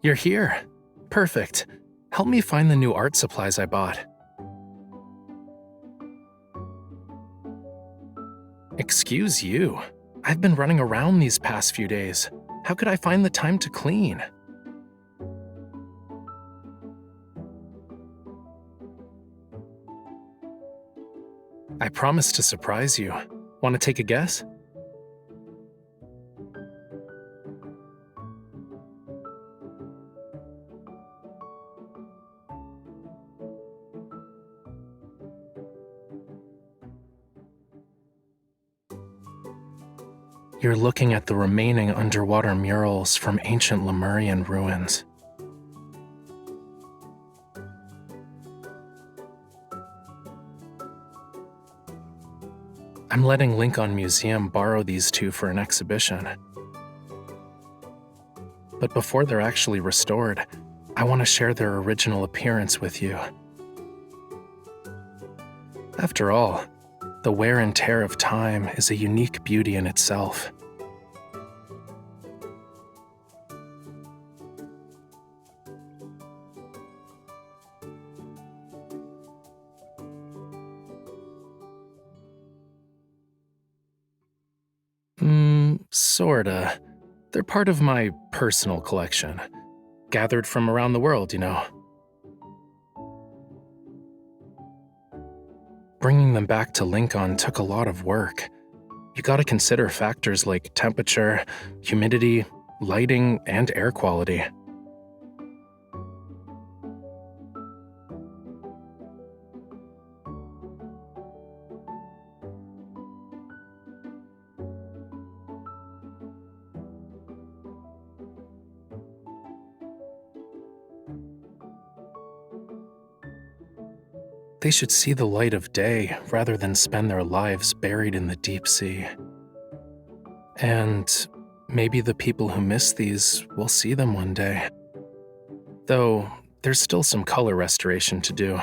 You're here. Perfect. Help me find the new art supplies I bought. Excuse you. I've been running around these past few days. How could I find the time to clean? I promised to surprise you. Want to take a guess? You're looking at the remaining underwater murals from ancient Lemurian ruins. I'm letting Lincoln Museum borrow these two for an exhibition. But before they're actually restored, I want to share their original appearance with you. After all, the wear and tear of time is a unique beauty in itself. Sorta. They're part of my personal collection. Gathered from around the world, you know. Bringing them back to Lincoln took a lot of work. You gotta consider factors like temperature, humidity, lighting, and air quality. They should see the light of day rather than spend their lives buried in the deep sea. And maybe the people who miss these will see them one day. Though, there's still some color restoration to do.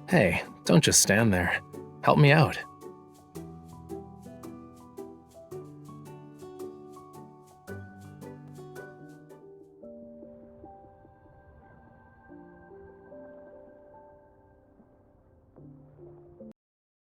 Hey, don't just stand there. Help me out.